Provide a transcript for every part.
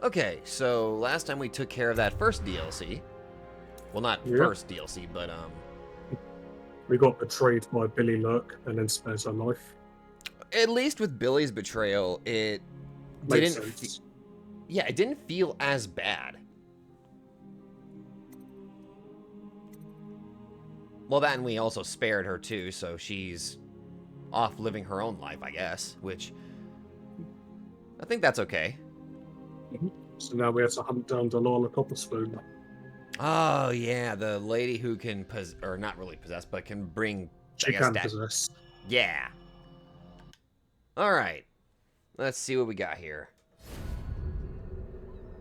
Okay, so last time we took care of that first DLC. Well, not first DLC, but We got betrayed by Billy Lurk and then spared her life. at least with Billy's betrayal, it Makes didn't. sense. Yeah, it didn't feel as bad. Well, that and we also spared her too, so she's off living her own life, I guess. Which I think that's okay. So now we have to hunt down Delilah Copperspoon. Oh yeah, the lady who can or not really possess, but can bring. She can possess. Yeah. All right. Let's see what we got here.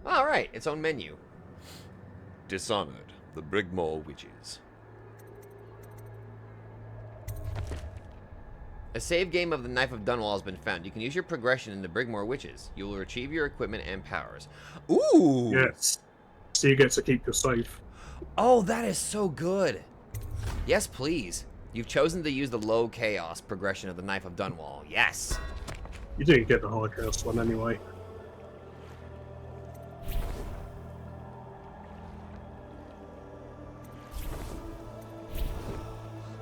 All right, its own menu. Dishonored, the Brigmore Witches. A save game of the Knife of Dunwall has been found. You can use your progression in the Brigmore Witches. You will retrieve your equipment and powers. Ooh! Yes. So you get to keep your save. Oh, that is so good. Yes, please. You've chosen to use the low chaos progression of the Knife of Dunwall. Yes. You didn't get the high chaos one anyway.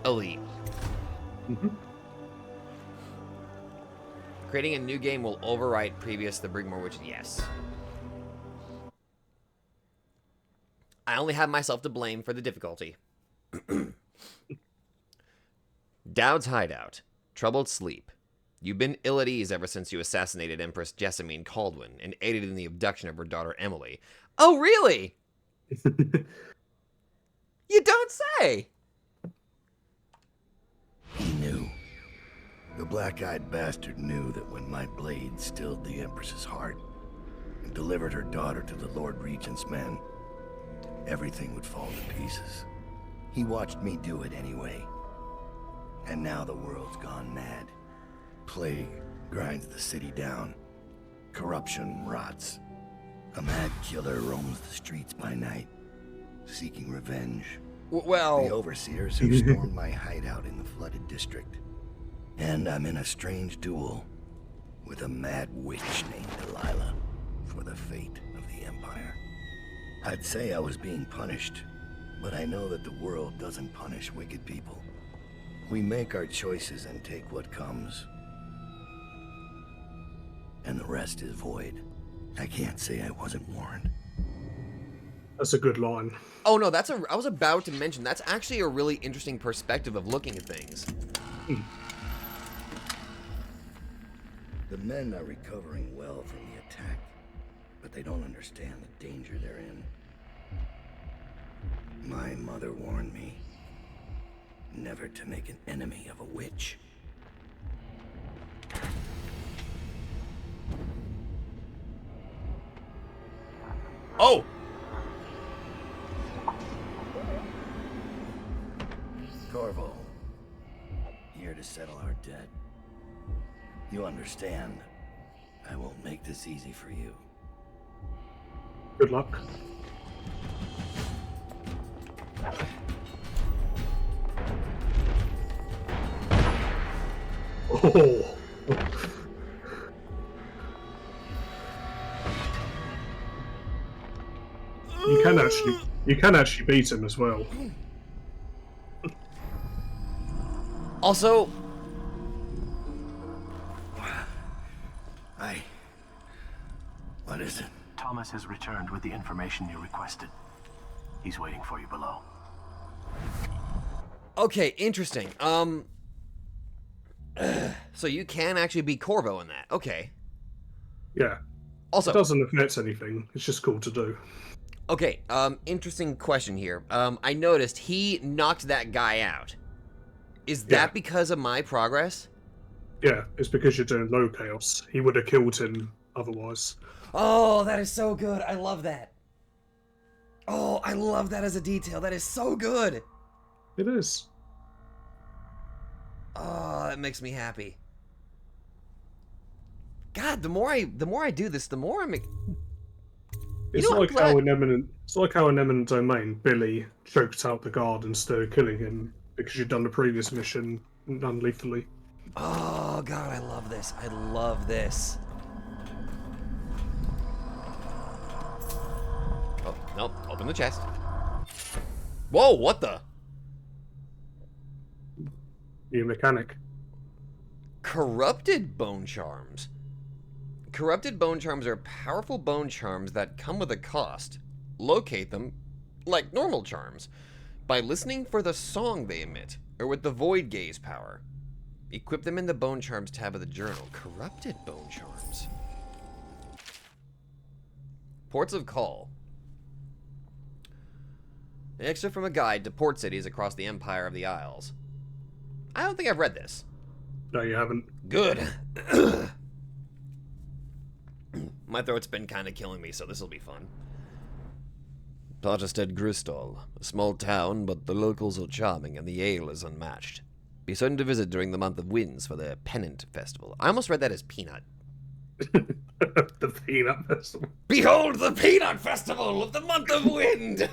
Elite. Creating a new game will overwrite previous the Brigmore Witches. Yes. I only have myself to blame for the difficulty. Dowd's Hideout. Troubled Sleep. You've been ill at ease ever since you assassinated Empress Jessamine Caldwin and aided in the abduction of her daughter Emily. Oh, really? You don't say! He knew. The black-eyed bastard knew that when my blade stilled the Empress's heart and delivered her daughter to the Lord Regent's men, everything would fall to pieces. He watched me do it anyway. And now the world's gone mad. Plague grinds the city down. Corruption rots. A mad killer roams the streets by night, seeking revenge. Well... The overseers have stormed my hideout in the flooded district. And I'm in a strange duel with a mad witch named Delilah for the fate of the Empire. I'd say I was being punished, but I know that the world doesn't punish wicked people. We make our choices and take what comes. And the rest is void. I can't say I wasn't warned. That's a good line. Oh no, I was about to mention, that's actually a really interesting perspective of looking at things. The men are recovering well from the attack, but they don't understand the danger they're in. My mother warned me never to make an enemy of a witch. Oh! Corvo, here to settle our debt. You understand, I won't make this easy for you. Good luck. Oh. You can actually beat him as well. Also... What is it? Thomas has returned with the information you requested. He's waiting for you below. Okay, interesting. So you can actually be Corvo in that. Okay. Yeah. Also, it doesn't affect anything. It's just cool to do. Okay, interesting question here. I noticed he knocked that guy out. Is that because of my progress? Yeah, it's because you're doing low chaos. He would have killed him otherwise. Oh, that is so good. I love that. Oh, I love that as a detail. That is so good. It is. Oh, that makes me happy. God, the more I do this, the more I make. It's like how in Eminent Domain, Billy choked out the guard instead of killing him because you'd done the previous mission non-lethally. Oh God, I love this. I love this. Nope, open the chest. Whoa, what the? New mechanic. Corrupted bone charms. Corrupted bone charms are powerful bone charms that come with a cost. Locate them, like normal charms, by listening for the song they emit, or with the void gaze power. Equip them in the bone charms tab of the journal. Corrupted bone charms. Ports of call. An excerpt from a guide to port cities across the Empire of the Isles. I don't think I've read this. No, you haven't. Good. My throat's been kind of killing me, so this will be fun. Plotterstead Gristol. A small town, but the locals are charming and the ale is unmatched. Be certain to visit during the month of winds for their pennant festival. I almost read that as peanut. The peanut festival. Behold the peanut festival of the month of wind!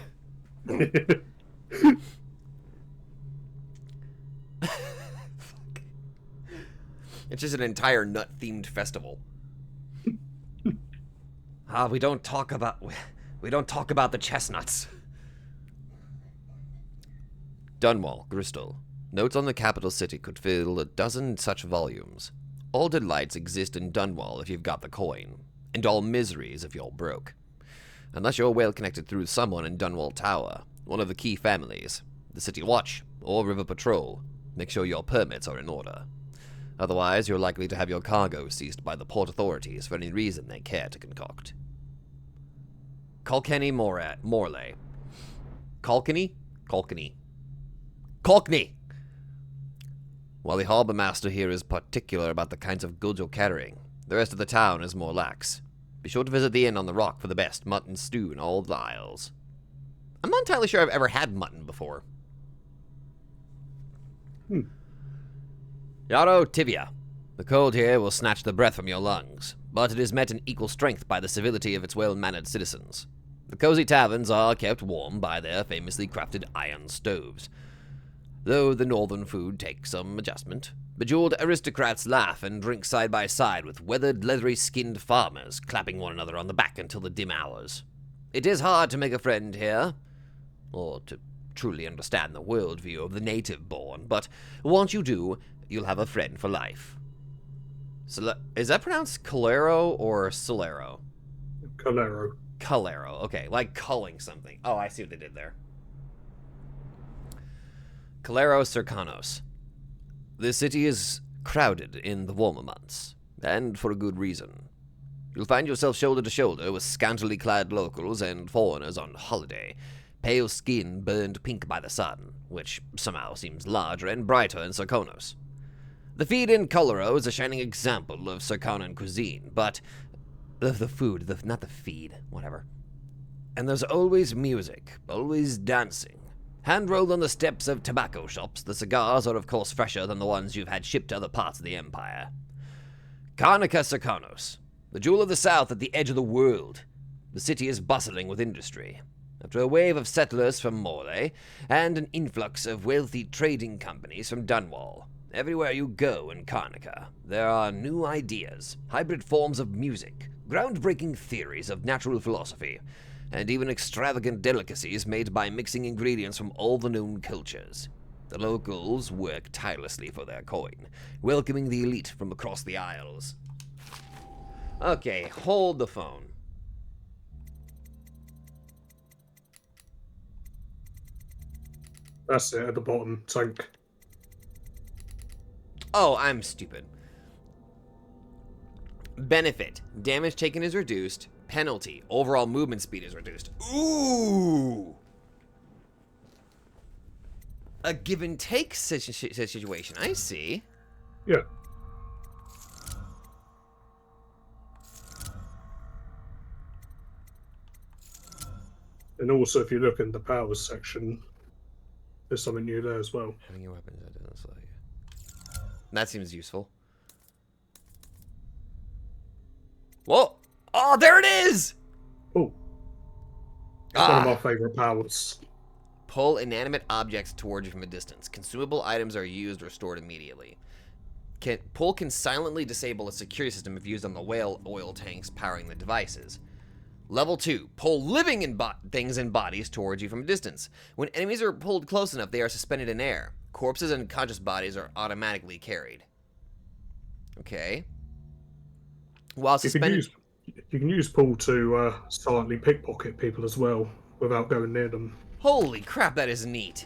It's just an entire nut-themed festival. We don't talk about the chestnuts. Dunwall, Gristol. Notes on the capital city could fill a dozen such volumes. All delights exist in Dunwall if you've got the coin, and all miseries if you're broke. Unless you're well connected through someone in Dunwall Tower, one of the key families, the City Watch, or River Patrol, make sure your permits are in order. Otherwise, you're likely to have your cargo seized by the port authorities for any reason they care to concoct. Colkenny Morley. Colkenny? Colkney! While the harbour master here is particular about the kinds of goods you're carrying, the rest of the town is more lax. Be sure to visit the inn on the rock for the best mutton stew in all the Isles. I'm not entirely sure I've ever had mutton before. Yarrow Tibia. The cold here will snatch the breath from your lungs, but it is met in equal strength by the civility of its well-mannered citizens. The cozy taverns are kept warm by their famously crafted iron stoves, though the northern food takes some adjustment. Bejeweled aristocrats laugh and drink side by side with weathered, leathery-skinned farmers, clapping one another on the back until the dim hours. It is hard to make a friend here, or to truly understand the worldview of the native-born, but once you do, you'll have a friend for life. Is that pronounced Colero or Solero? Colero. Colero, okay, like culling something. Oh, I see what they did there. Colero Cercanos. The city is crowded in the warmer months, and for a good reason. You'll find yourself shoulder to shoulder with scantily clad locals and foreigners on holiday, pale skin burned pink by the sun, which somehow seems larger and brighter in Cercanos. The feed in Coloro is a shining example of Cercanan cuisine, but the food, not the feed, whatever. And there's always music, always dancing. Hand-rolled on the steps of tobacco shops, the cigars are of course fresher than the ones you've had shipped to other parts of the Empire. Karnaca Cercanos, the jewel of the south at the edge of the world. The city is bustling with industry. After a wave of settlers from Morley, and an influx of wealthy trading companies from Dunwall, everywhere you go in Karnaca, there are new ideas, hybrid forms of music, groundbreaking theories of natural philosophy, and even extravagant delicacies made by mixing ingredients from all the known cultures. The locals work tirelessly for their coin, welcoming the elite from across the Isles. Okay, hold the phone. That's it, at the bottom, tank. Oh, I'm stupid. Benefit. Damage taken is reduced. Penalty. Overall movement speed is reduced. Ooh! A give and take situation. I see. Yeah. And also, if you look in the powers section, there's something new there as well. Having your weapons, that seems useful. Whoa! Oh, there it is! Oh. It's one of my favorite powers. Pull inanimate objects towards you from a distance. Consumable items are used or stored immediately. Pull can silently disable a security system if used on the whale oil tanks powering the devices. Level 2. Pull living things and bodies towards you from a distance. When enemies are pulled close enough, they are suspended in air. Corpses and conscious bodies are automatically carried. Okay. While suspended... You can use pull to silently pickpocket people as well, without going near them. Holy crap, that is neat.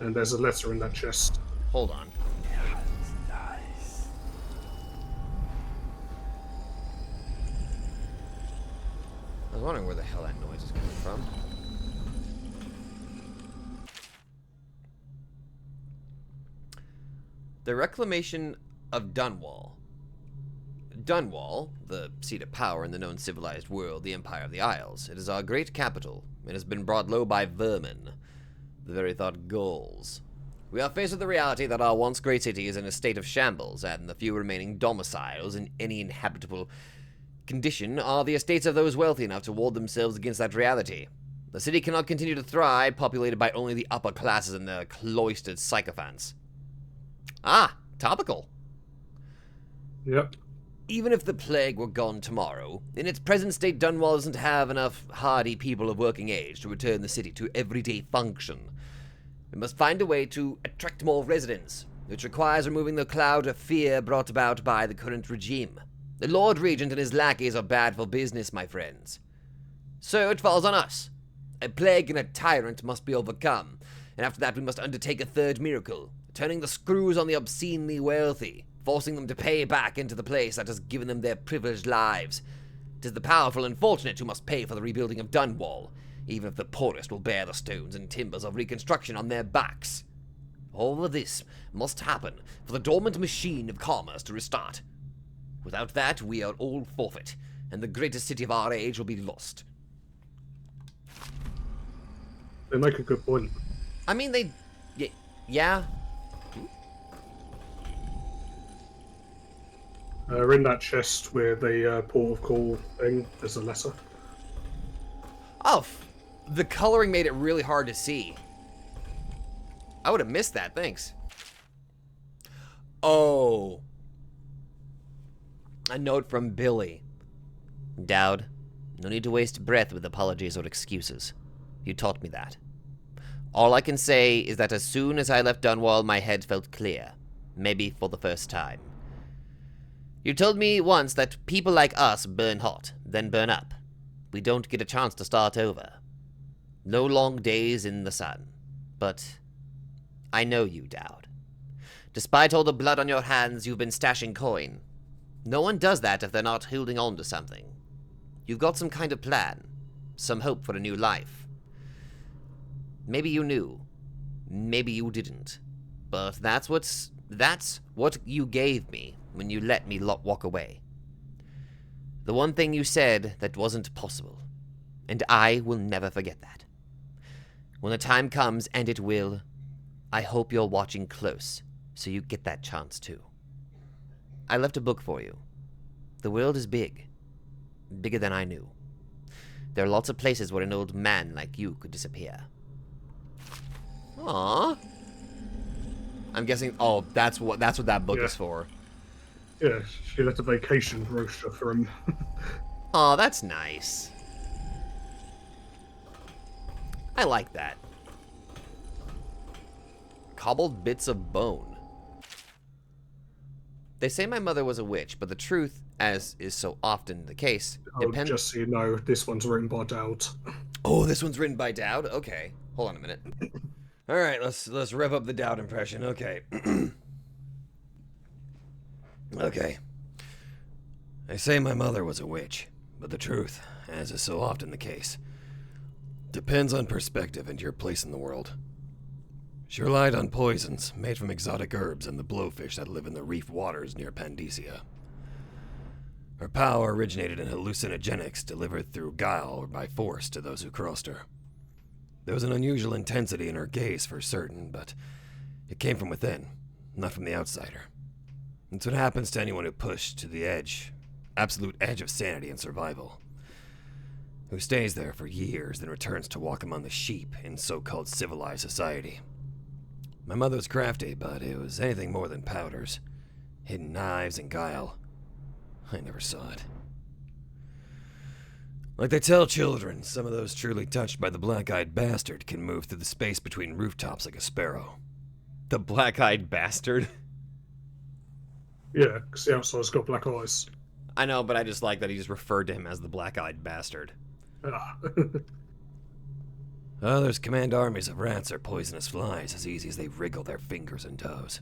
And there's a letter in that chest. Hold on. Nice. I was wondering where the hell that noise is coming from. The reclamation of Dunwall. Dunwall, the seat of power in the known civilized world, the Empire of the Isles. It is our great capital. It has been brought low by vermin. The very thought galls. We are faced with the reality that our once great city is in a state of shambles, and the few remaining domiciles in any inhabitable condition are the estates of those wealthy enough to ward themselves against that reality. The city cannot continue to thrive, populated by only the upper classes and their cloistered sycophants. Ah, topical. Yep. Even if the plague were gone tomorrow, in its present state Dunwall doesn't have enough hardy people of working age to return the city to everyday function. We must find a way to attract more residents, which requires removing the cloud of fear brought about by the current regime. The Lord Regent and his lackeys are bad for business, my friends. So it falls on us. A plague and a tyrant must be overcome, and after that we must undertake a third miracle, turning the screws on the obscenely wealthy, forcing them to pay back into the place that has given them their privileged lives. It is the powerful and fortunate who must pay for the rebuilding of Dunwall, even if the poorest will bear the stones and timbers of reconstruction on their backs. All of this must happen for the dormant machine of commerce to restart. Without that, we are all forfeit, and the greatest city of our age will be lost. They make a good point. I mean, yeah. In that chest with the port of call thing, there's a letter. Oh, the coloring made it really hard to see. I would have missed that, thanks. Oh. A note from Billy. Dowd, no need to waste breath with apologies or excuses. You taught me that. All I can say is that as soon as I left Dunwall, my head felt clear. Maybe for the first time. You told me once that people like us burn hot, then burn up. We don't get a chance to start over. No long days in the sun. But I know you, Dowd. Despite all the blood on your hands, you've been stashing coin. No one does that if they're not holding on to something. You've got some kind of plan. Some hope for a new life. Maybe you knew. Maybe you didn't. But that's what you gave me when you let me walk away. The one thing you said that wasn't possible. And I will never forget that. When the time comes, and it will, I hope you're watching close, so you get that chance too. I left a book for you. The world is big. Bigger than I knew. There are lots of places where an old man like you could disappear. Aww. I'm guessing, oh, that's what that book is for. Yeah, she left a vacation brochure for him. Aw, that's nice. I like that. Cobbled bits of bone. They say my mother was a witch, but the truth, as is so often the case, depends... Just so you know, this one's written by Dowd. Oh, this one's written by Dowd? Okay. Hold on a minute. Alright, let's rev up the Dowd impression. Okay. Okay. They say my mother was a witch, but the truth, as is so often the case, depends on perspective and your place in the world. She relied on poisons made from exotic herbs and the blowfish that live in the reef waters near Pandacia. Her power originated in hallucinogenics delivered through guile or by force to those who crossed her. There was an unusual intensity in her gaze for certain, but it came from within, not from the outsider. It's what happens to anyone who pushed to the edge, absolute edge of sanity and survival. Who stays there for years, then returns to walk among the sheep in so-called civilized society. My mother was crafty, but it was anything more than powders. Hidden knives and guile. I never saw it. Like they tell children, some of those truly touched by the black-eyed bastard can move through the space between rooftops like a sparrow. The black-eyed bastard? Yeah, because the outside's got black eyes. I know, but I just like that he just referred to him as the black-eyed bastard. Ah. Others command armies of rats or poisonous flies as easy as they wriggle their fingers and toes.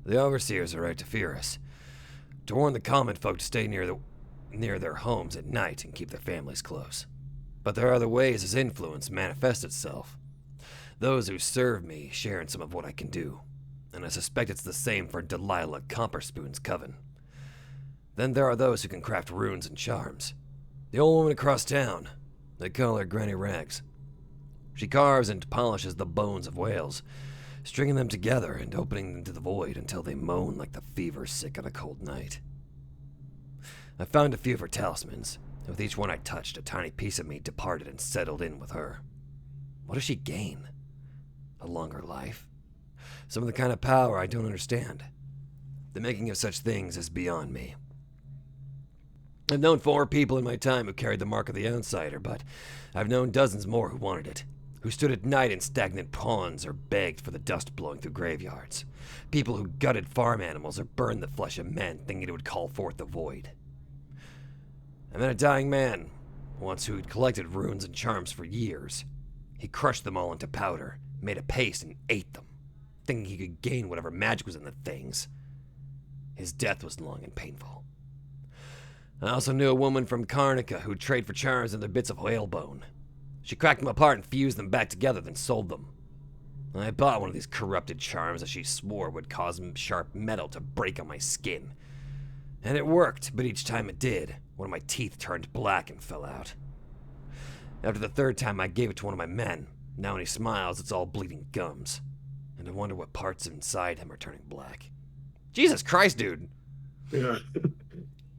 The overseers are right to fear us, to warn the common folk to stay near their homes at night and keep their families close. But there are other ways his influence manifests itself. Those who serve me share in some of what I can do, and I suspect it's the same for Delilah Copperspoon's coven. Then there are those who can craft runes and charms. The old woman across town, they call her Granny Rags. She carves and polishes the bones of whales, stringing them together and opening them to the void until they moan like the fever sick on a cold night. I found a few of her talismans, and with each one I touched, a tiny piece of me departed and settled in with her. What does she gain? A longer life? Some of the kind of power I don't understand. The making of such things is beyond me. I've known 4 people in my time who carried the mark of the outsider, but I've known dozens more who wanted it, who stood at night in stagnant ponds or begged for the dust blowing through graveyards. People who gutted farm animals or burned the flesh of men thinking it would call forth the void. I met a dying man once who'd collected runes and charms for years. He crushed them all into powder, made a paste, and ate them, thinking he could gain whatever magic was in the things. His death was long and painful. I also knew a woman from Karnica who'd trade for charms and their bits of whalebone. She cracked them apart and fused them back together, then sold them. I bought one of these corrupted charms that she swore would cause sharp metal to break on my skin. And it worked, but each time it did, one of my teeth turned black and fell out. After the 3rd time I gave it to one of my men. Now when he smiles, it's all bleeding gums. And I wonder what parts inside him are turning black. Jesus Christ, dude! Yeah.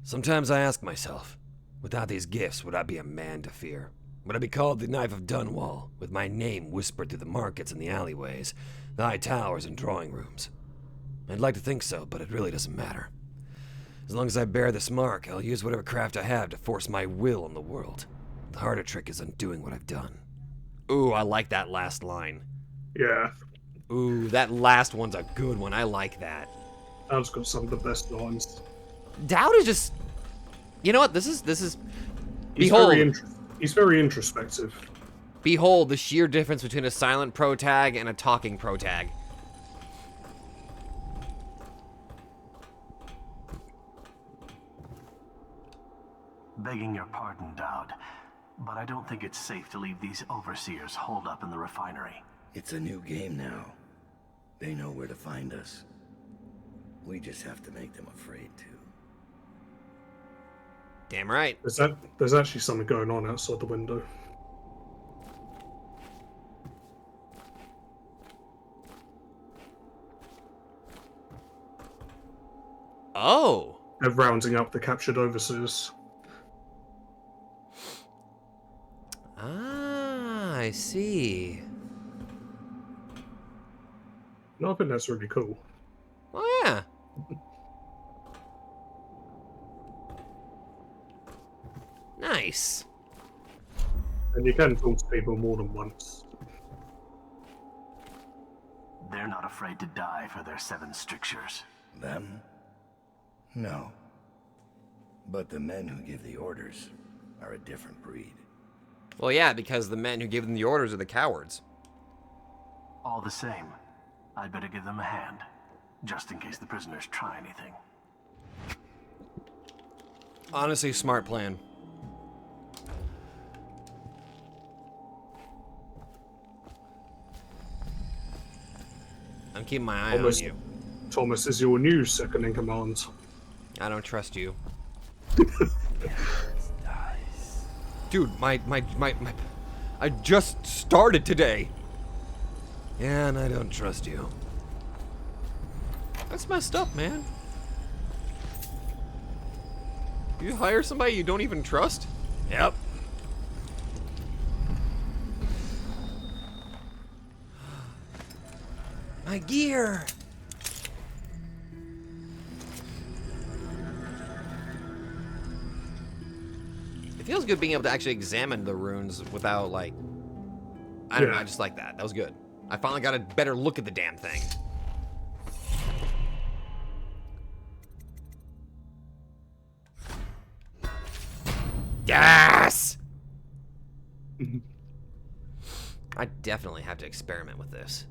Sometimes I ask myself, without these gifts, would I be a man to fear? Would I be called the Knife of Dunwall, with my name whispered through the markets and the alleyways, the high towers and drawing rooms? I'd like to think so, but it really doesn't matter. As long as I bear this mark, I'll use whatever craft I have to force my will on the world. The harder trick is undoing what I've done. Ooh, I like that last line. Yeah. Ooh, that last one's a good one. I like that. Dowd's got some of the best lines. Dowd is just... You know what? This is... He's Behold. He's very introspective. Behold the sheer difference between a silent protag and a talking protag. Begging your pardon, Dowd, but I don't think it's safe to leave these overseers holed up in the refinery. It's a new game now. They know where to find us. We just have to make them afraid to. Damn right. There's actually something going on outside the window. Oh. They're rounding up the captured overseers. Ah, I see. No, I think that's really cool. Oh, yeah. Nice. And you can talk to people more than once. They're not afraid to die for their 7 strictures. Them? No. But the men who give the orders are a different breed. Well, yeah, because the men who give them the orders are the cowards. All the same, I'd better give them a hand, just in case the prisoners try anything. Honestly, smart plan. I'm keeping my eye on you. Thomas is your new second in command. I don't trust you. Dude, my I just started today. Yeah, and I don't trust you. That's messed up, man. You hire somebody you don't even trust? Yep. My gear. It feels good being able to actually examine the runes without, like... I don't know, I just like that. That was good. I finally got a better look at the damn thing. Yes! I definitely have to experiment with this.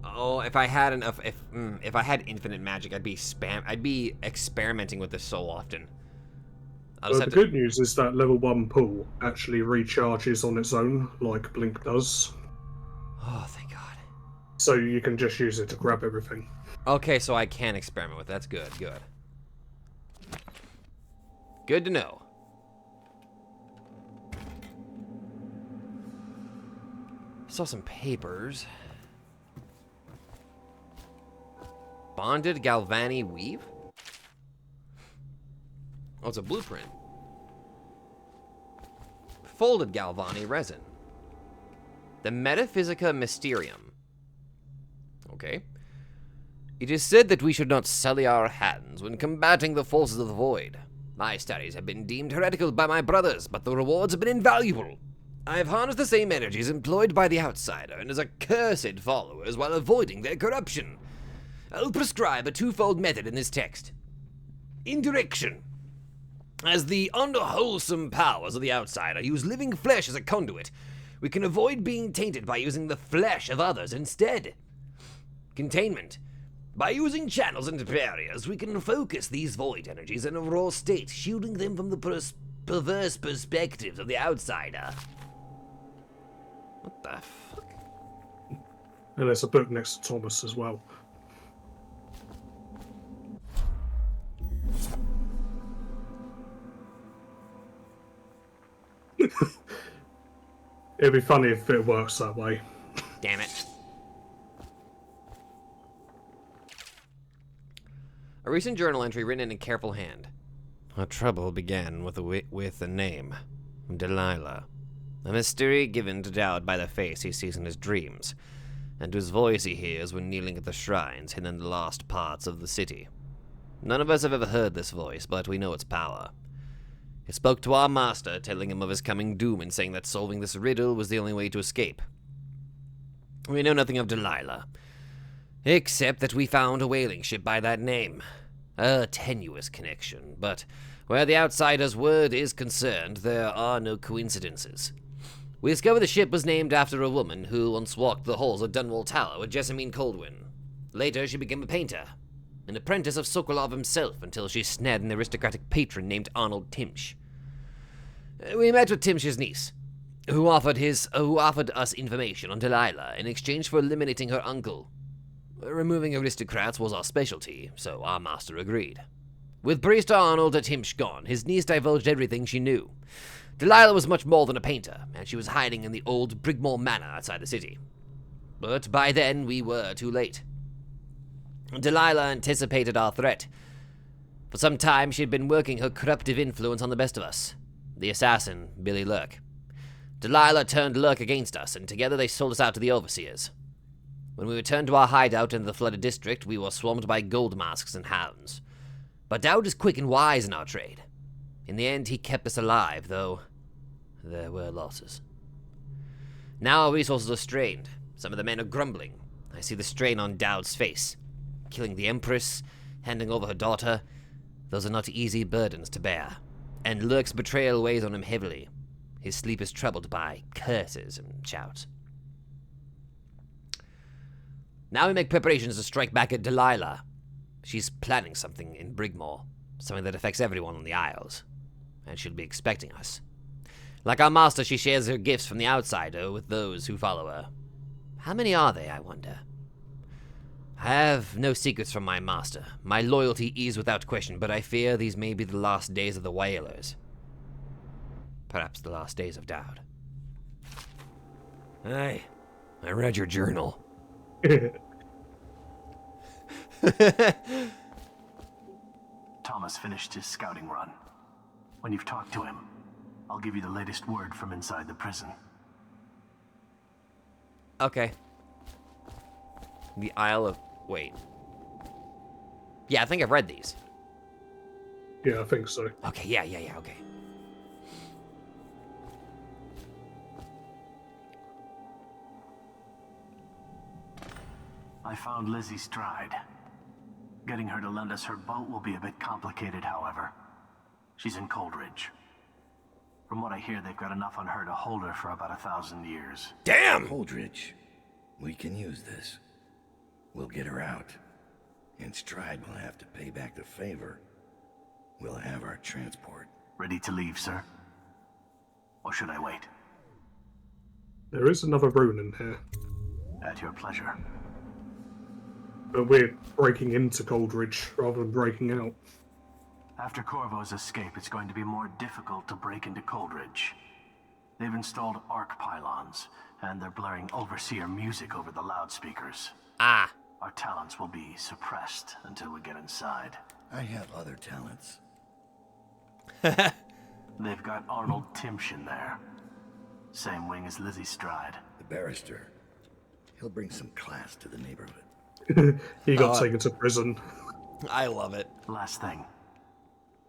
Oh, if I had enough, if I had infinite magic, I'd be experimenting with this so often. The good news is that level 1 pool actually recharges on its own, like Blink does. Oh, thank God. So you can just use it to grab everything. Okay, so I can experiment with it. That's good, good. Good to know. Saw some papers. Bonded Galvani weave? Oh, it's a blueprint. Folded Galvani resin. The Metaphysica Mysterium. Okay. It is said that we should not sully our hands when combating the forces of the void. My studies have been deemed heretical by my brothers, but the rewards have been invaluable. I have harnessed the same energies employed by the outsider and his accursed followers while avoiding their corruption. I'll prescribe a twofold method in this text. Indirection. As the unwholesome powers of the outsider use living flesh as a conduit, we can avoid being tainted by using the flesh of others instead. Containment. By using channels and barriers, we can focus these void energies in a raw state, shielding them from the perverse perspectives of the outsider. What the fuck? And there's a book next to Thomas as well. It'd be funny if it works that way. Damn it. A recent journal entry written in a careful hand. Our trouble began with a name. Delilah. A mystery given to doubt by the face he sees in his dreams, and whose voice he hears when kneeling at the shrines hidden in the lost parts of the city. None of us have ever heard this voice, but we know its power. It spoke to our master, telling him of his coming doom and saying that solving this riddle was the only way to escape. We know nothing of Delilah, except that we found a whaling ship by that name. A tenuous connection, but where the outsider's word is concerned, there are no coincidences. We discovered the ship was named after a woman who once walked the halls of Dunwall Tower with Jessamine Coldwin. Later, she became a painter, an apprentice of Sokolov himself, until she snared an aristocratic patron named Arnold Timsh. We met with Timsh's niece, who offered us information on Delilah in exchange for eliminating her uncle. Removing aristocrats was our specialty, so our master agreed. With priest Arnold at Timsh gone, his niece divulged everything she knew. Delilah was much more than a painter, and she was hiding in the old Brigmore Manor outside the city. But by then, we were too late. Delilah anticipated our threat. For some time, she had been working her corruptive influence on the best of us, the assassin, Billy Lurk. Delilah turned Lurk against us, and together they sold us out to the overseers. When we returned to our hideout in the flooded district, we were swarmed by gold masks and hounds. But Dowd is quick and wise in our trade. In the end, he kept us alive, though there were losses. Now our resources are strained. Some of the men are grumbling. I see the strain on Dowd's face. Killing the Empress, handing over her daughter, those are not easy burdens to bear. And Lurk's betrayal weighs on him heavily. His sleep is troubled by curses and shouts. Now we make preparations to strike back at Delilah. She's planning something in Brigmore, something that affects everyone on the Isles, and she'll be expecting us. Like our master, she shares her gifts from the outsider with those who follow her. How many are they, I wonder? I have no secrets from my master. My loyalty is without question, but I fear these may be the last days of the Whalers. Perhaps the last days of Dowd. Hey, I read your journal. Thomas finished his scouting run. When you've talked to him, I'll give you the latest word from inside the prison. Okay. The Isle of... Wait. Yeah, I think I've read these. Yeah, I think so. Okay, yeah, okay. I found Lizzie Stride. Getting her to lend us her boat will be a bit complicated, however. She's in Coldridge. From what I hear, they've got enough on her to hold her for about 1,000 years. Damn! Coldridge. We can use this. We'll get her out. And Stride will have to pay back the favor. We'll have our transport. Ready to leave, sir? Or should I wait? There is another rune in here. At your pleasure. But we're breaking into Coldridge rather than breaking out. After Corvo's escape, it's going to be more difficult to break into Coldridge. They've installed arc pylons, and they're blaring Overseer music over the loudspeakers. Ah. Our talents will be suppressed until we get inside. I have other talents. They've got Arnold Timshin there. Same wing as Lizzie Stride. The barrister. He'll bring some class to the neighborhood. He got taken to prison. I love it. Last thing.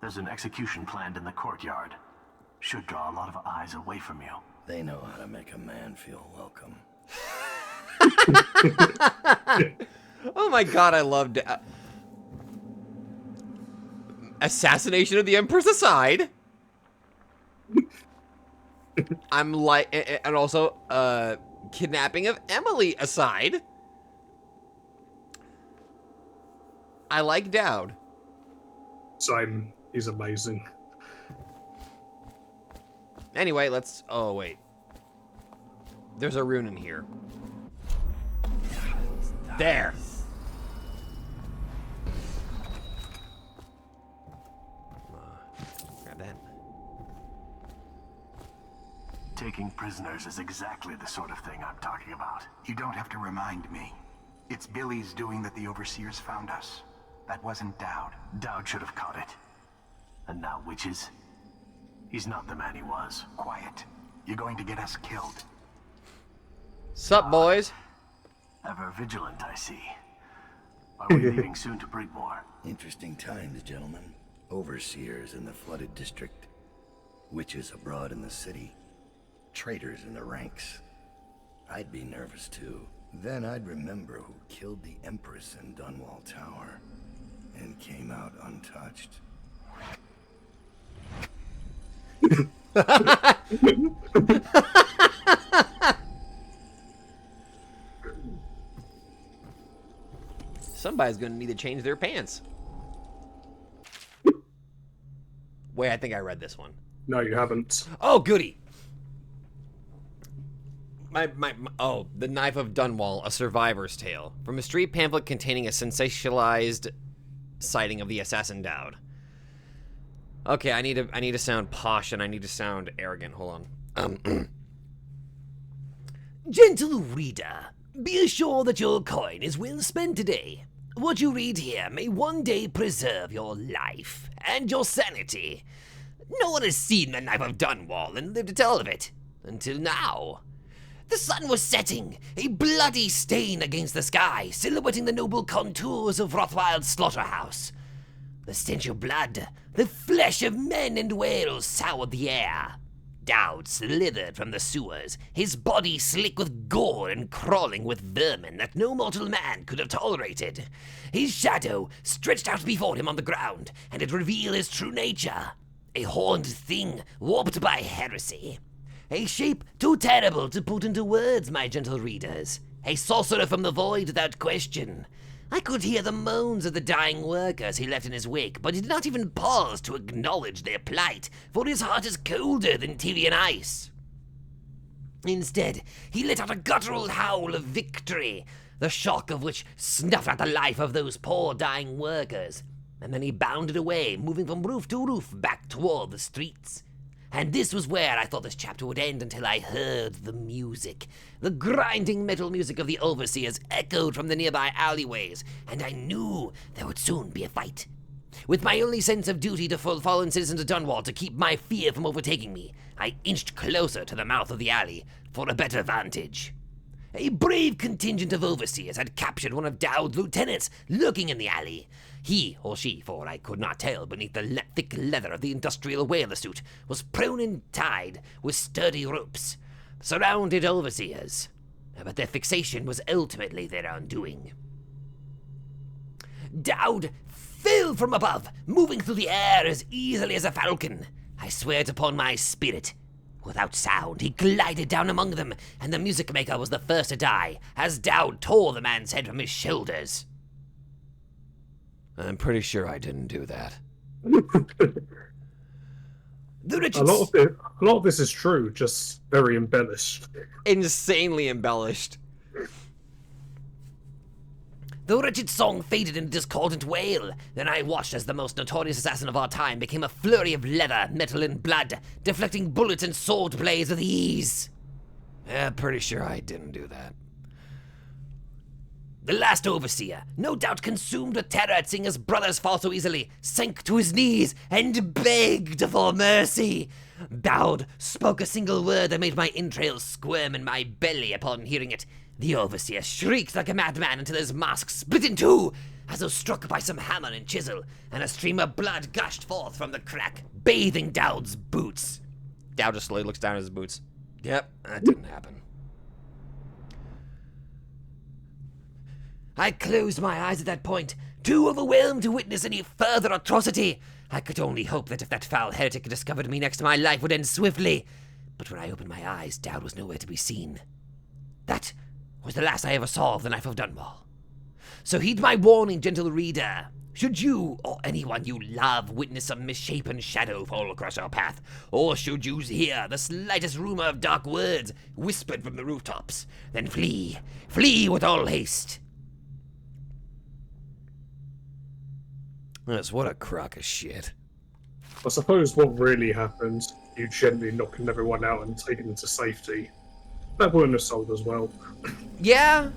There's an execution planned in the courtyard. Should draw a lot of eyes away from you. They know how to make a man feel welcome. Oh my god, I loved it. Assassination of the Empress aside. I'm like, and also, kidnapping of Emily aside. I like Dowd. Same. He's amazing. Anyway, let's, oh wait. There's a rune in here. There. Grab that. Taking prisoners is exactly the sort of thing I'm talking about. You don't have to remind me. It's Billy's doing that the Overseers found us. That wasn't Dowd. Dowd should have caught it. And now witches? He's not the man he was. Quiet. You're going to get us killed. Sup, boys? Ever vigilant, I see. Are we leaving soon to Brigmore? Interesting times, gentlemen. Overseers in the flooded district. Witches abroad in the city. Traitors in the ranks. I'd be nervous too. Then I'd remember who killed the Empress in Dunwall Tower. And came out untouched. Somebody's gonna need to change their pants. Wait, I think I read this one. No, you haven't. Oh, goody. Oh, The Knife of Dunwall, A Survivor's Tale. From a street pamphlet containing a sensationalized sighting of the assassin Dowd. Okay, I need to sound posh and I need to sound arrogant. Hold on. Gentle reader, be assured that your coin is well spent today. What you read here may one day preserve your life and your sanity. No one has seen the Knife of Dunwall and lived to tell of it. Until now. The sun was setting, a bloody stain against the sky, silhouetting the noble contours of Rothwild's slaughterhouse. The stench of blood, the flesh of men and whales soured the air. Dowd slithered from the sewers, his body slick with gore and crawling with vermin that no mortal man could have tolerated. His shadow stretched out before him on the ground, and it revealed his true nature. A horned thing warped by heresy. A shape too terrible to put into words, my gentle readers. A sorcerer from the void without question. I could hear the moans of the dying workers he left in his wake, but he did not even pause to acknowledge their plight, for his heart is colder than Tyrian ice. Instead, he let out a guttural howl of victory, the shock of which snuffed out the life of those poor dying workers, and then he bounded away, moving from roof to roof back toward the streets. And this was where I thought this chapter would end until I heard the music. The grinding metal music of the Overseers echoed from the nearby alleyways, and I knew there would soon be a fight. With my only sense of duty to fallen citizens of Dunwall to keep my fear from overtaking me, I inched closer to the mouth of the alley for a better vantage. A brave contingent of Overseers had captured one of Dowd's lieutenants lurking in the alley. He, or she, for I could not tell beneath the thick leather of the industrial whaler suit, was prone and tied with sturdy ropes, surrounded Overseers. But their fixation was ultimately their undoing. Dowd fell from above, moving through the air as easily as a falcon. I swear it upon my spirit. Without sound, he glided down among them, and the music maker was the first to die, as Dowd tore the man's head from his shoulders. I'm pretty sure I didn't do that. A lot of this is true, just very embellished. Insanely embellished. The wretched song faded in a discordant wail. Then I watched as the most notorious assassin of our time became a flurry of leather, metal, and blood, deflecting bullets and sword blades with ease. Yeah, pretty sure I didn't do that. The last overseer, no doubt consumed with terror at seeing his brothers fall so easily, sank to his knees and begged for mercy. Dowd spoke a single word that made my entrails squirm in my belly upon hearing it. The overseer shrieked like a madman until his mask split in two, as though struck by some hammer and chisel, and a stream of blood gushed forth from the crack, bathing Dowd's boots. Dowd just slowly looks down at his boots. Yep, that didn't happen. I closed my eyes at that point, too overwhelmed to witness any further atrocity. I could only hope that if that foul heretic discovered me next, my life would end swiftly. But when I opened my eyes, Dowd was nowhere to be seen. That was the last I ever saw of the Knife of Dunwall. So heed my warning, gentle reader. Should you, or anyone you love, witness some misshapen shadow fall across your path, or should you hear the slightest rumor of dark words whispered from the rooftops, then flee, flee with all haste. Yes, what a crock of shit. I suppose what really happened, you gently knocking everyone out and taking them to safety. That wouldn't have sold as well. Yeah.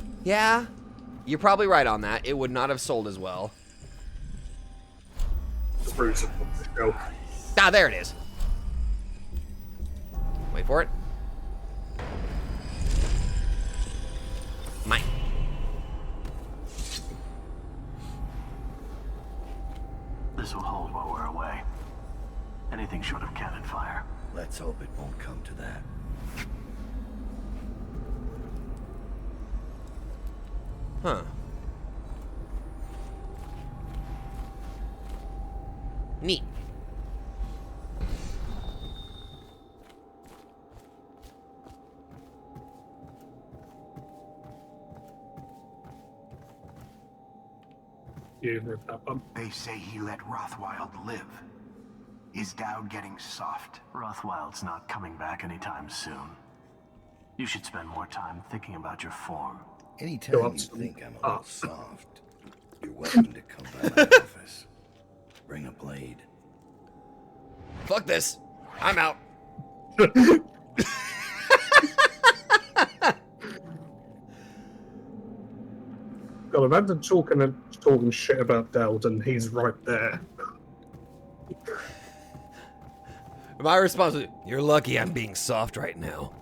You're probably right on that. It would not have sold as well. The roots of the show. Ah, there it is. Wait for it. Mine. This will hold while we're away. Anything short of cannon fire. Let's hope it won't come to that. Huh. Neat. You heard that one. They say he let Rothwild live. Is Dowd getting soft? Rothwild's not coming back anytime soon. You should spend more time thinking about your form. Anytime you think I'm a little soft, you're welcome to come by my office. Bring a blade. Fuck this. I'm out. God, imagine talking shit about Dowd and he's right there. My response is, you're lucky I'm being soft right now.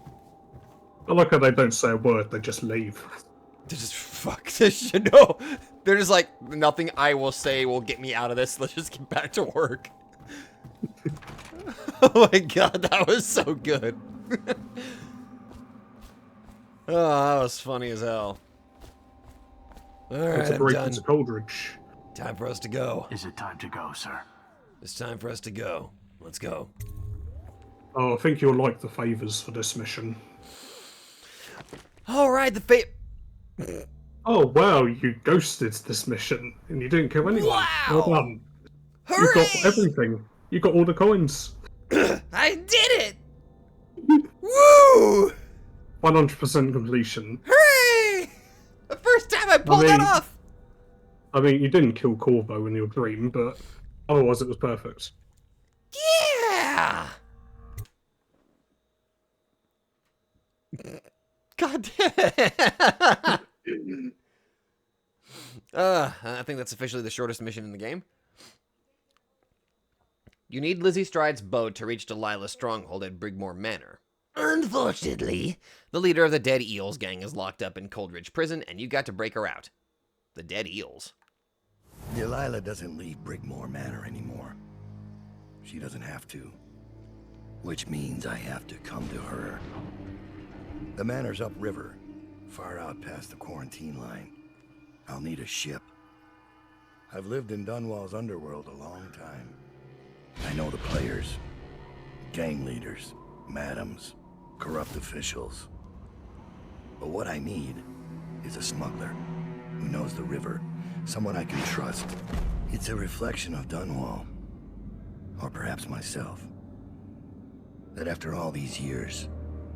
I like how they don't say a word, they just leave. They're just, fuck this shit. No. They're just like, nothing I will say will get me out of this. Let's just get back to work. Oh my god, that was so good. Oh, that was funny as hell. Alright, It's a I'm break done. into Coldridge. Time for us to go. Is it time to go, sir? It's time for us to go. Let's go. Oh, I think you'll like the favours for this mission. Alright, Oh wow, you ghosted this mission and you didn't kill anyone. Wow! Well done. You Hooray! got everything. You got all the coins. I did it! Woo! 100% completion. Hooray! The first time I pulled that off! I mean, you didn't kill Corvo in your dream, but otherwise it was perfect. Yeah! God damn it! I think that's officially the shortest mission in the game. You need Lizzie Stride's boat to reach Delilah's stronghold at Brigmore Manor. Unfortunately, the leader of the Dead Eels gang is locked up in Coldridge Prison, and you got to break her out. The Dead Eels. Delilah doesn't leave Brigmore Manor anymore. She doesn't have to. Which means I have to come to her. The manor's upriver, far out past the quarantine line. I'll need a ship. I've lived in Dunwall's underworld a long time. I know the players, gang leaders, madams, corrupt officials. But what I need is a smuggler who knows the river, someone I can trust. It's a reflection of Dunwall, or perhaps myself, that after all these years,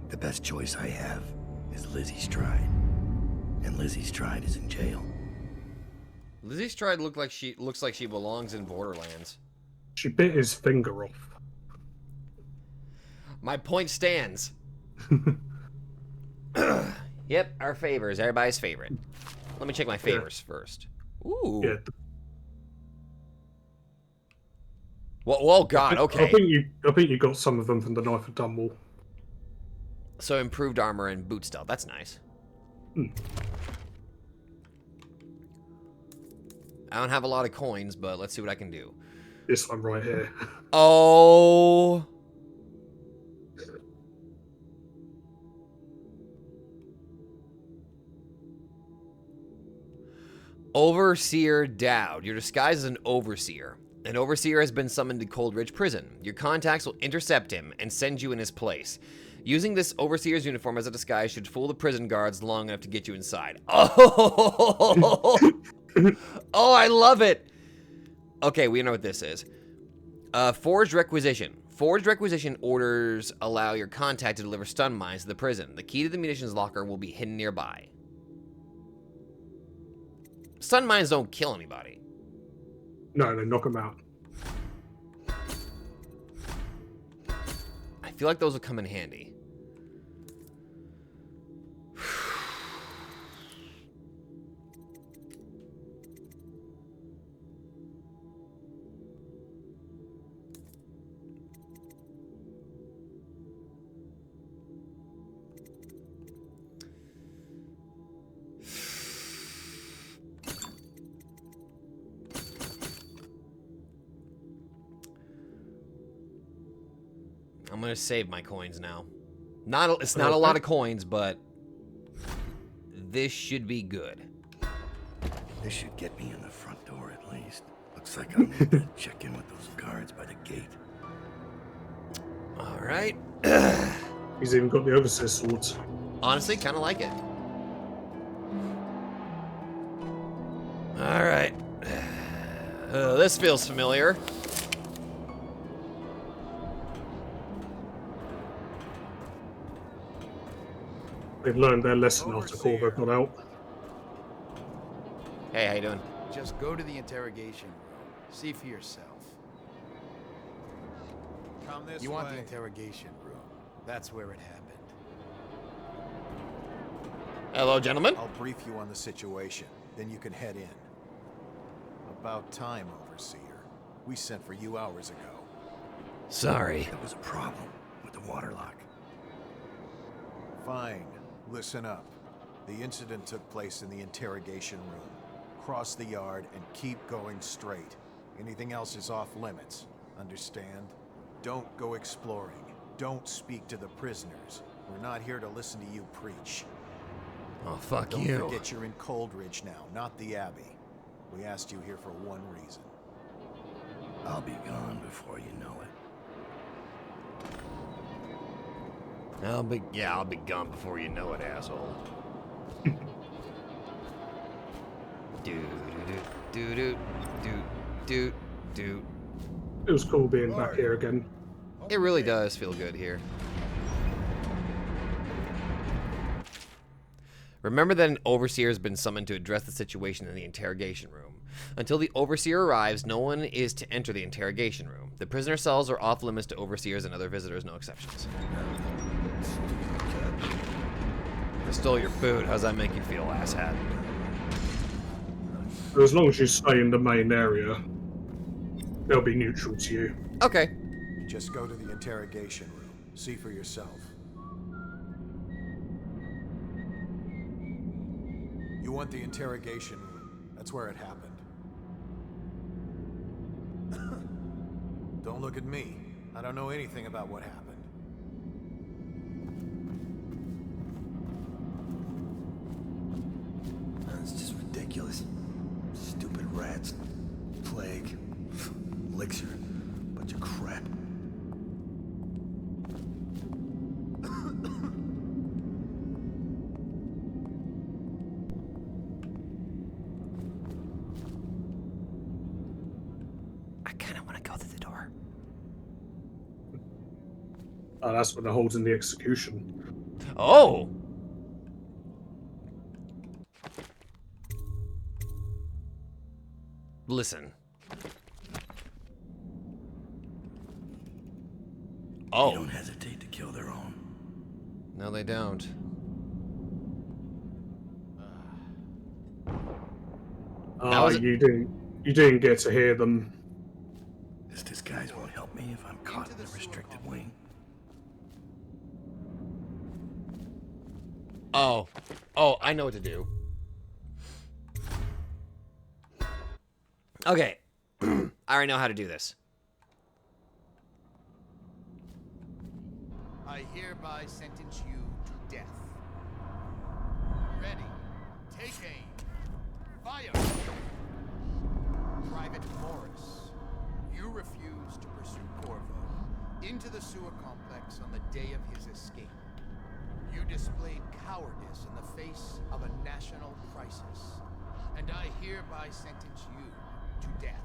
the best choice I have is Lizzie Stride. And Lizzie Stride is in jail. Lizzie Stride looks like she belongs in Borderlands. She bit his finger off. My point stands. Yep, our favors, everybody's favorite. Let me check my favors first. Ooh. Yeah. Well, God, okay. I think you got some of them from the Knife of Dunwall. So improved armor and boot stealth. That's nice. I don't have a lot of coins, but let's see what I can do. This one right here. Oh. Overseer Dowd. You're disguised as an overseer. An overseer has been summoned to Cold Ridge Prison. Your contacts will intercept him and send you in his place. Using this overseer's uniform as a disguise should fool the prison guards long enough to get you inside. Oh, oh, I love it. Okay, we know what this is. Forged Requisition. Forged Requisition orders allow your contact to deliver stun mines to the prison. The key to the munitions locker will be hidden nearby. Stun mines don't kill anybody. No, they knock them out. I feel like those will come in handy. I'm gonna save my coins now. It's not a lot of coins, but this should be good. This should get me in the front door at least. Looks like I'll need to check in with those guards by the gate. All right. He's even got the overseer swords. Honestly, kind of like it. All right. This feels familiar. They've learned their lesson after Kororo got out. Hey, how you doing? Just go to the interrogation room. See for yourself. Come this You way. want the interrogation room. That's where it happened. Hello, gentlemen. I'll brief you on the situation, then you can head in. About time, Overseer. We sent for you hours ago. Sorry. There was a problem with the waterlock. Fine. Listen up. The incident took place in the interrogation room. Cross the yard and keep going straight. Anything else is off limits. Understand? Don't go exploring. Don't speak to the prisoners. We're not here to listen to you preach. Oh, fuck Don't you. forget you're in Coldridge now, not the Abbey. We asked you here for one reason. I'll be gone before you know it. I'll be gone before you know it, asshole. do. It was cool being back here again. It really does feel good here. Remember that an overseer has been summoned to address the situation in the interrogation room. Until the overseer arrives, no one is to enter the interrogation room. The prisoner cells are off limits to overseers and other visitors, no exceptions. I stole your food. How's that make you feel, asshat? But as long as you stay in the main area, they'll be neutral to you. Okay. Just go to the interrogation room. See for yourself. You want the interrogation room. That's where it happened. Don't look at me. I don't know anything about what happened. That's just ridiculous. Stupid rats. plague. Elixir. Bunch of crap. I kind of want to go through the door. Oh, that's when they're holding the execution. Oh! Listen. They don't hesitate to kill their own. No, they don't. You didn't get to hear them. This disguise won't help me if I'm caught in the restricted wing. Oh, I know what to do. Okay. I already know how to do this. I hereby sentence you to death. Ready. Take aim. Fire! Private Morris, you refused to pursue Corvo into the sewer complex on the day of his escape. You displayed cowardice in the face of a national crisis, and I hereby sentence you to death.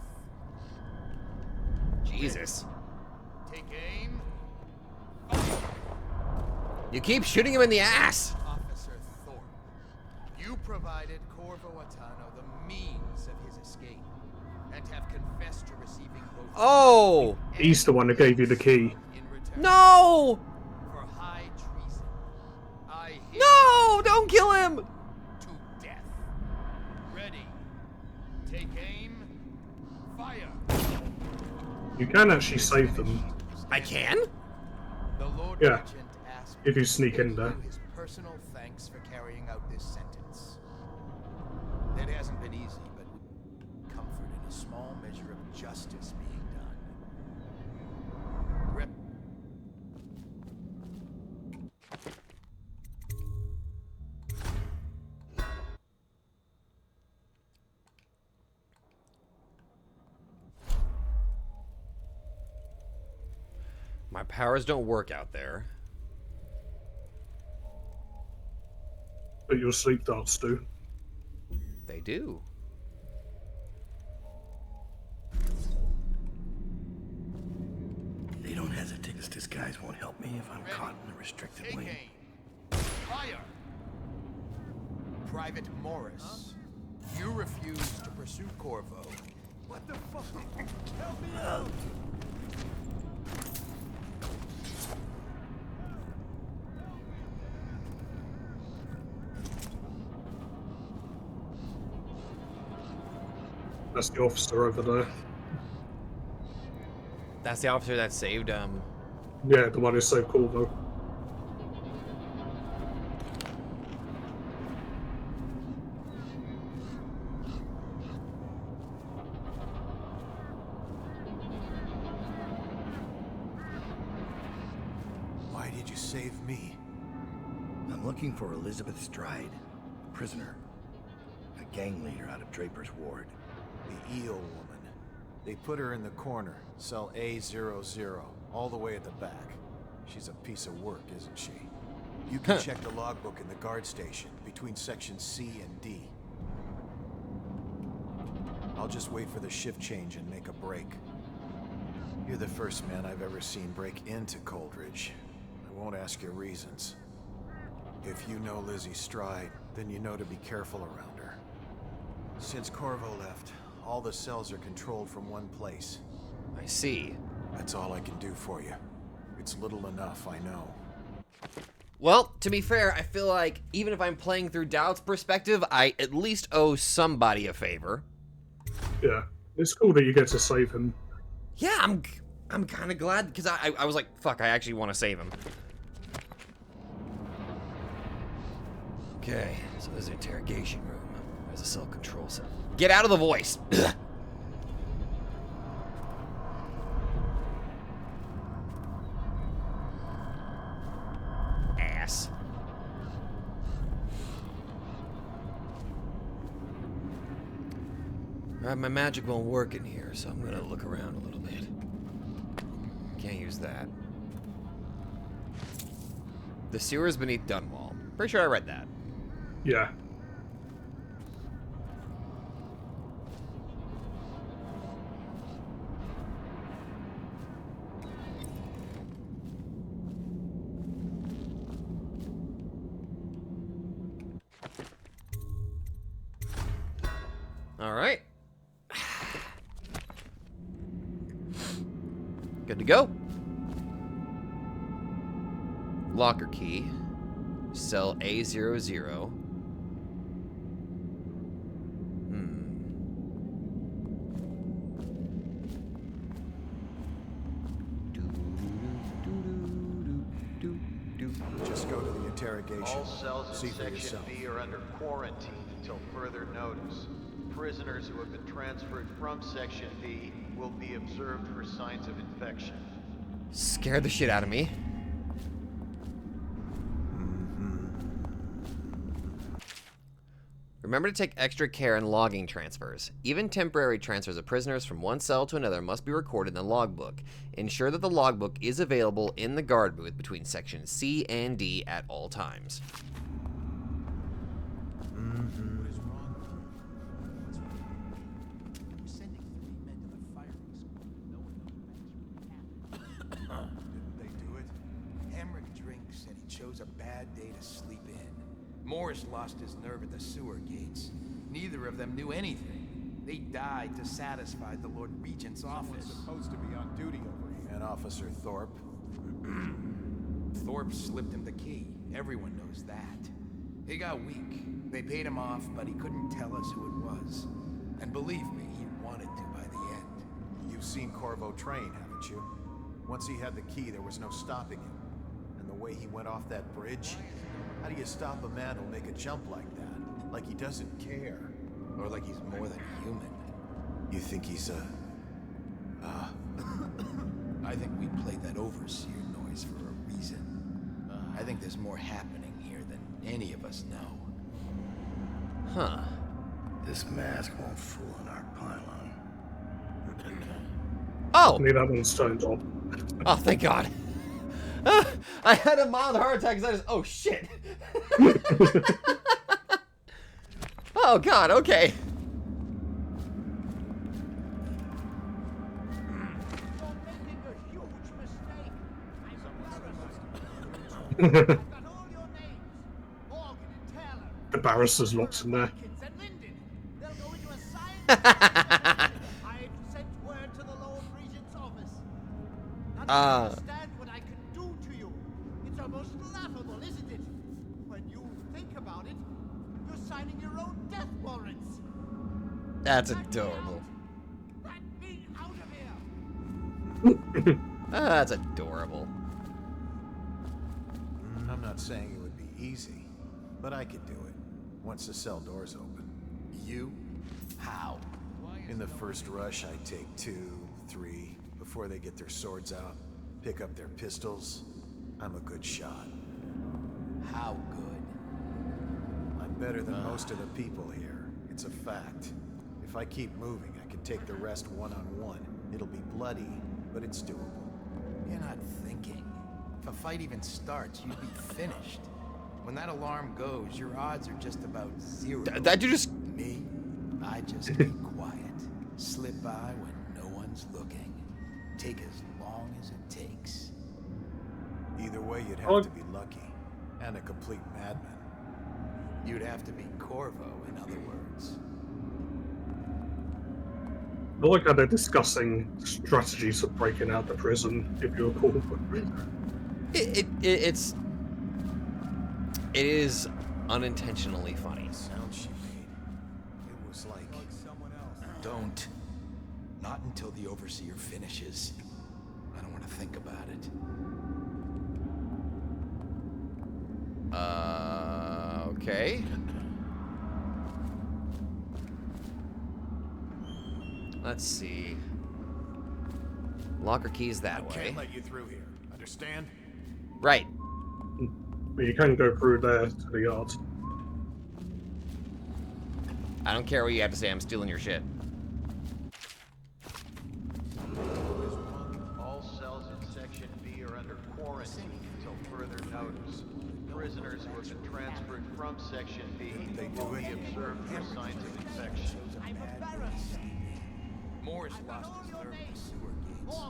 Jesus. Take aim. You keep shooting him in the ass. Officer Thorpe, you provided Corvo Attano the means of his escape, and have confessed to receiving both. Oh! He's the one that gave you the key. In return No! for high treason. I No! Don't kill him! to death. Ready. Take aim. Fire. You can actually save them. I can? The Lord Yeah, Regent asked if you me to sneak in give there. you his personal thanks for carrying out this sentence. It hasn't been easy, but comfort in a small measure of justice being done. My powers don't work out there. But your sleep darts do. They do. They don't hesitate. This disguise won't help me if I'm caught in the restricted Take wing. aim. Fire. Private Morris, you refused to pursue Corvo. What the fuck? Help me out! That's the officer over there. That's the officer that saved, Yeah, the one who's so cool though. Why did you save me? I'm looking for Elizabeth Stride, a prisoner. A gang leader out of Draper's Ward. The eel woman. They put her in the corner, cell A00, all the way at the back. She's a piece of work, isn't she? You can check the logbook in the guard station, between sections C and D. I'll just wait for the shift change and make a break. You're the first man I've ever seen break into Coldridge. I won't ask your reasons. If you know Lizzie Stride, then you know to be careful around her. Since Corvo left, all the cells are controlled from one place. I see. That's all I can do for you. It's little enough, I know. Well, to be fair, I feel like even if I'm playing through Doubt's perspective, I at least owe somebody a favor. Yeah, it's cool that you get to save him. Yeah, I'm kind of glad, because I was like, fuck, I actually want to save him. Okay, so there's an interrogation room. There's a cell control cell. Get out of the voice! Ass. Alright, my magic won't work in here, so I'm gonna look around a little bit. Can't use that. The sewers beneath Dunwall. Pretty sure I read that. Yeah. All right. Good to go. Locker key. Cell A00. Just go to the interrogation. All cells in See for Section yourself. B are under quarantine until further notice. Prisoners who have been transferred from Section B will be observed for signs of infection. Scared the shit out of me. Remember to take extra care in logging transfers. Even temporary transfers of prisoners from one cell to another must be recorded in the logbook. Ensure that the logbook is available in the guard booth between sections C and D at all times. What is wrong? What's wrong? We're sending 3 men to the firing squad. No one knows what happened. Didn't they do it? Emmerich Drink said he chose a bad day to sleep in. Morris lost his nerve at the sewer gates. Neither of them knew anything. They died to satisfy the Lord Regent's office. Someone's supposed to be on duty over here. And Officer Thorpe. Thorpe slipped him the key. Everyone knows that. He got weak. They paid him off, but he couldn't tell us who it was. And believe me, he wanted to by the end. You've seen Corvo train, haven't you? Once he had the key, there was no stopping him. And the way he went off that bridge, how do you stop a man who'll make a jump like that? Like he doesn't care. Or like he's more than human. You think he's I think we played that overseer noise for a reason. I think there's more happening here than any of us know. Huh. This mask won't fool in our pylon. Oh! Leave that one stoned on. Oh, thank God. I had a mild heart attack because I just... Oh, shit. Oh, God, okay. The barrister's locked in there. Understand what I can do to you. It's almost laughable, isn't it? When you think about it, you're signing your own death warrants. That's adorable. Let me out of here. That's adorable. I'm not saying it would be easy, but I could do it once the cell doors open. You? How? In the first rush, I take 2, 3, before they get their swords out, pick up their pistols. I'm a good shot. How good? I'm better than most of the people here. It's a fact. If I keep moving, I can take the rest one-on-one. It'll be bloody, but it's doable. You're not thinking. If a fight even starts, you'd be finished. When that alarm goes, your odds are just about 0. That dude just... Me? I just be quiet. Slip by when no one's looking. Take as long as it takes. Either way, you'd have to be lucky. And a complete madman. You'd have to be Corvo, in other words. I like how they're discussing strategies for breaking out the prison, if you're cool. It is unintentionally funny. The sound she made, it was like Someone else. Don't. Not until the Overseer finishes. I don't want to think about it. Okay. Let's see. Locker key's that way. can't let you through here. Understand? Right. But you can go through there to the yard. I don't care what you have to say, I'm stealing your shit. quarantine until further notice. Prisoners who have been transferred from Section B will be observed for signs of infection. Moore's lost his nerve to sewer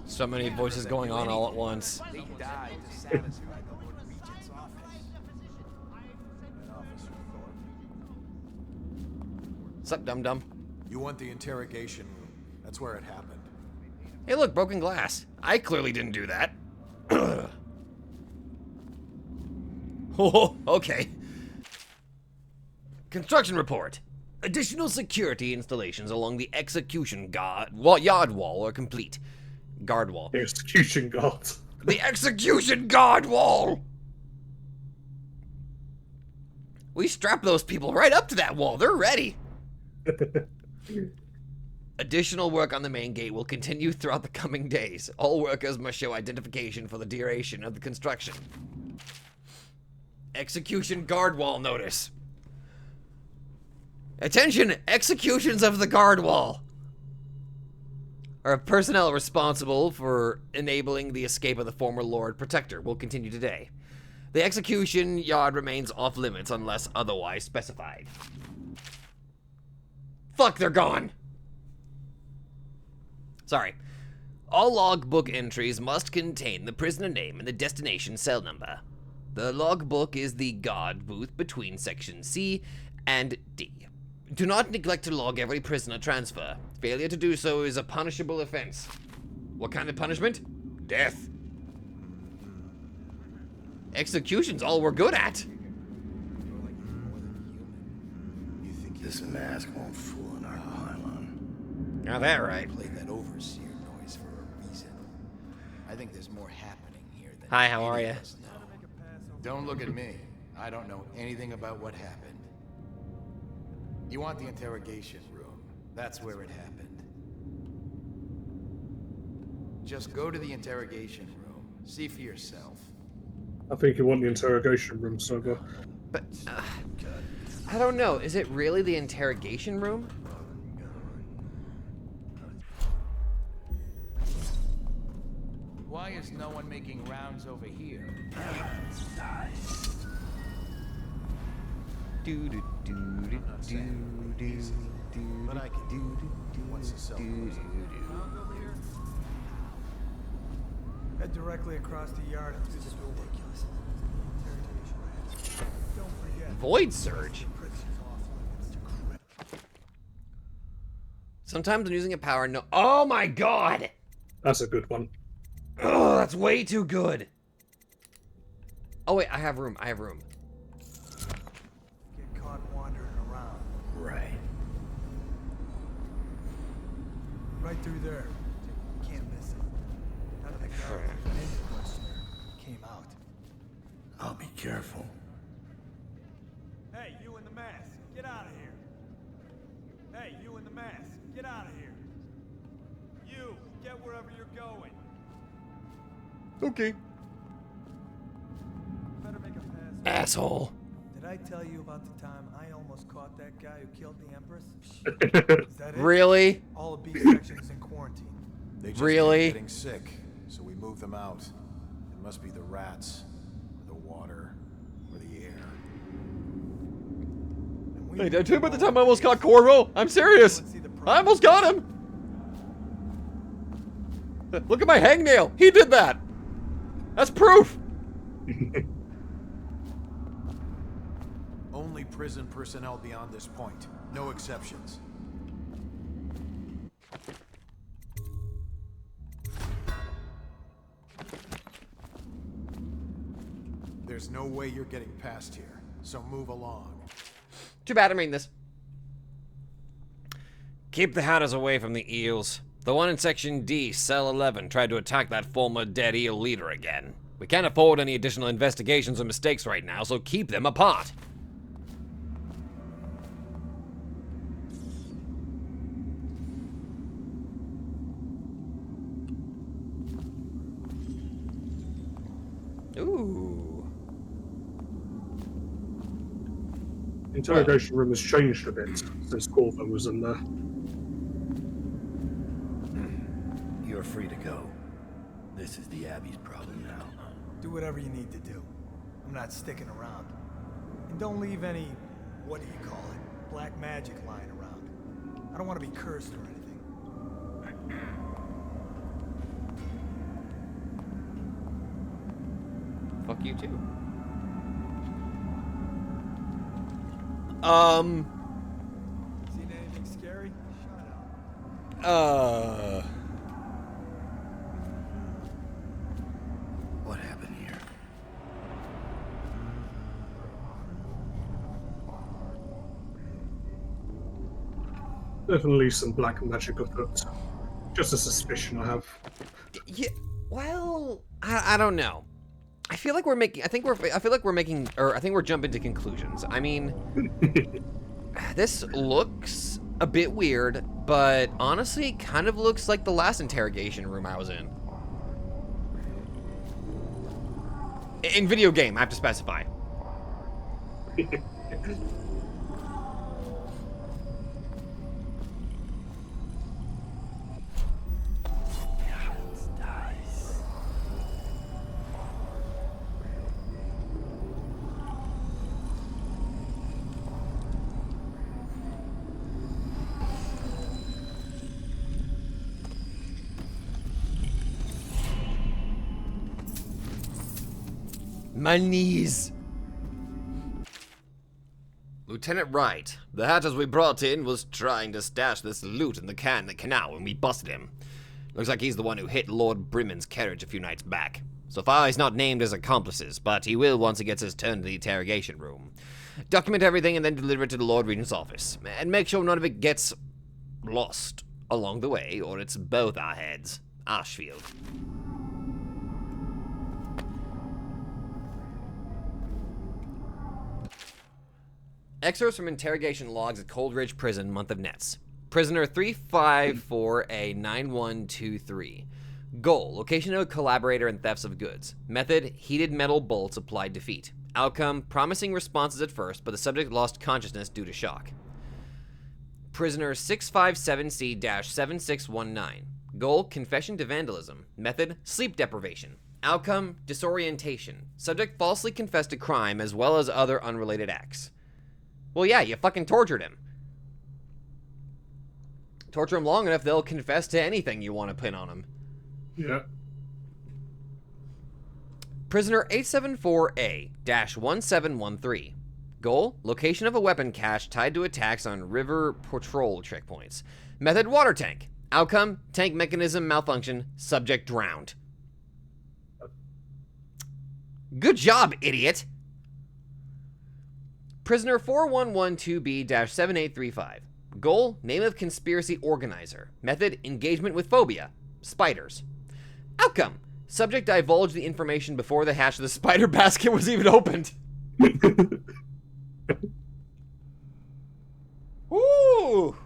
gates. So many voices going on all at once. They died to satisfy the Lord Regent's office. Sup, dum-dum? You want the interrogation room. That's where it happened. Hey, look, broken glass. I clearly didn't do that. Oh, okay. Construction report. Additional security installations along the execution yard wall are complete. Guard wall. Execution guard. The execution guard wall! We strap those people right up to that wall. They're ready. Additional work on the main gate will continue throughout the coming days. All workers must show identification for the duration of the construction. Execution guard wall notice. Attention! Executions of the guard wall are personnel responsible for enabling the escape of the former Lord Protector will continue today. The execution yard remains off limits unless otherwise specified. Fuck, they're gone! Sorry. All logbook entries must contain the prisoner name and the destination cell number. The logbook is the guard booth between Section C and D. Do not neglect to log every prisoner transfer. Failure to do so is a punishable offense. What kind of punishment? Death. Execution's all we're good at. This mask won't fool an pylon. Now that right. Played that overseer noise for a reason. I think there's more happening here than Hi, how are you? Don't look at me. I don't know anything about what happened. You want the interrogation room. That's where it happened. Just go to the interrogation room. See for yourself. I think you want the interrogation room, Sober. But, I don't know. Is it really the interrogation room? Why is no one making rounds over here? But I can do once the cell closes. Head directly across the yard and through the door. Don't forget. Void Surge? Sometimes I'm using a power no- Oh my god! That's a good one. Oh, that's way too good. Oh wait, I have room. Get caught wandering around. Right. Right through there. Can't miss it. None of the guards in the questionnaire came out. I'll be careful. Hey, you in the mask, get out of here. Hey, you in the mask, get out of here. You, get wherever you're going. Okay. Better make a pass. Asshole. Did I tell you about the time I almost caught that guy who killed the Empress? Is that it? Really? All of B section is in quarantine. They just Really? kept getting sick, so we moved them out. It must be the rats, or the water, or the air. Hey, did I tell you about the time I almost caught Kororo? I'm serious. I almost got him. Look at my hangnail. He did that. That's proof. Only prison personnel beyond this point. No exceptions. There's no way you're getting past here, so move along. Too bad I'm reading this. Keep the hatters away from the eels. The one in Section D, Cell 11, tried to attack that former dead eel leader again. We can't afford any additional investigations or mistakes right now, so keep them apart. Ooh. The interrogation room has changed a bit since Kororo was in there. You're free to go. This is the Abbey's problem now. Do whatever you need to do. I'm not sticking around. And don't leave any, what do you call it, black magic lying around. I don't want to be cursed or anything. Fuck you too. Seen anything scary? Shut up. What happened here? Definitely some black magic afoot. Just a suspicion I have. Yeah, well, I don't know. I feel like we're jumping to conclusions. I mean, this looks a bit weird, but honestly, it kind of looks like the last interrogation room I was in. In video game, I have to specify. My knees. Lieutenant Wright, the hatters we brought in was trying to stash this loot in the canal when we busted him. Looks like he's the one who hit Lord Brimmon's carriage a few nights back. So far, he's not named as accomplices, but he will once he gets his turn to the interrogation room. Document everything and then deliver it to the Lord Regent's office. And make sure none of it gets lost along the way, or it's both our heads. Ashfield. Excerpts from interrogation logs at Coldridge Prison, month of Nets. Prisoner 354A9123. Goal, location of a collaborator in thefts of goods. Method, heated metal bolts applied to feet. Outcome, promising responses at first, but the subject lost consciousness due to shock. Prisoner 657C-7619. Goal, confession to vandalism. Method, sleep deprivation. Outcome, disorientation. Subject falsely confessed to crime as well as other unrelated acts. Well, yeah, you fucking tortured him. Torture him long enough, they'll confess to anything you want to pin on him. Yeah. Prisoner 874A-1713. Goal, location of a weapon cache tied to attacks on river patrol checkpoints. Method, water tank. Outcome, tank mechanism malfunction. Subject drowned. Good job, idiot! Prisoner 4112B-7835. Goal, name of conspiracy organizer. Method, engagement with phobia. Spiders. Outcome, subject divulged the information before the hatch of the spider basket was even opened. Ooh!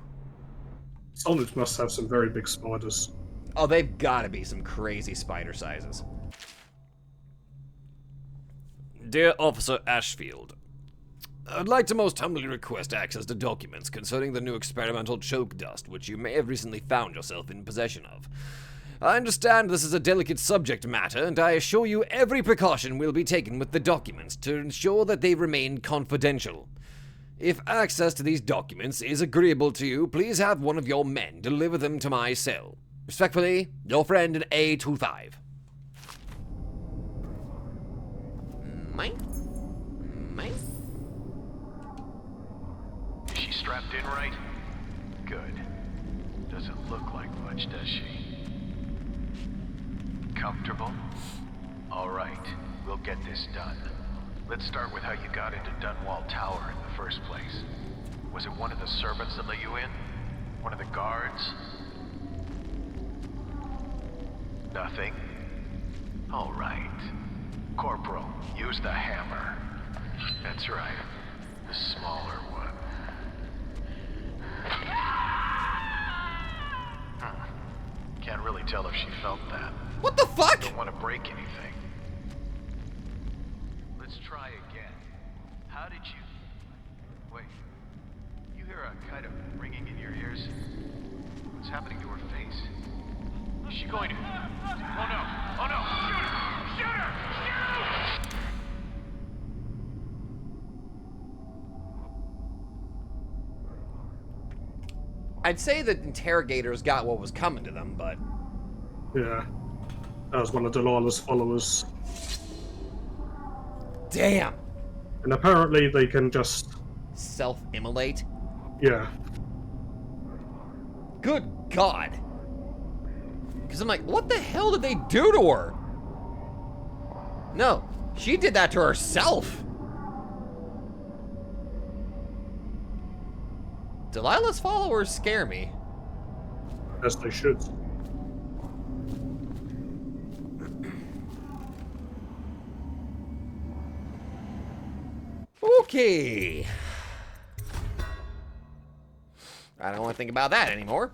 Solid must have some very big spiders. Oh, they've gotta be some crazy spider sizes. Dear Officer Ashfield, I'd like to most humbly request access to documents concerning the new experimental choke dust which you may have recently found yourself in possession of. I understand this is a delicate subject matter, and I assure you every precaution will be taken with the documents to ensure that they remain confidential. If access to these documents is agreeable to you, please have one of your men deliver them to my cell. Respectfully, your friend in A25. Mine? Is she strapped in right? Good. Doesn't look like much, does she? Comfortable? All right, we'll get this done. Let's start with how you got into Dunwall Tower in the first place. Was it one of the servants that let you in? One of the guards? Nothing? All right. Corporal, use the hammer. That's right. The smaller one. Can't really tell if she felt that. What the fuck? Don't want to break anything. Let's try again. How did you... Wait. You hear a kind of ringing in your ears? What's happening to her face? Is she going to... Oh no! Oh no! Shoot her! Shoot her! Shoot! I'd say the interrogators got what was coming to them, but... Yeah. That was one of Delilah's followers. Damn! And apparently they can just... self-immolate? Yeah. Good God! Because I'm like, what the hell did they do to her? No, she did that to herself. Delilah's followers scare me. As they should. Okay. I don't want to think about that anymore.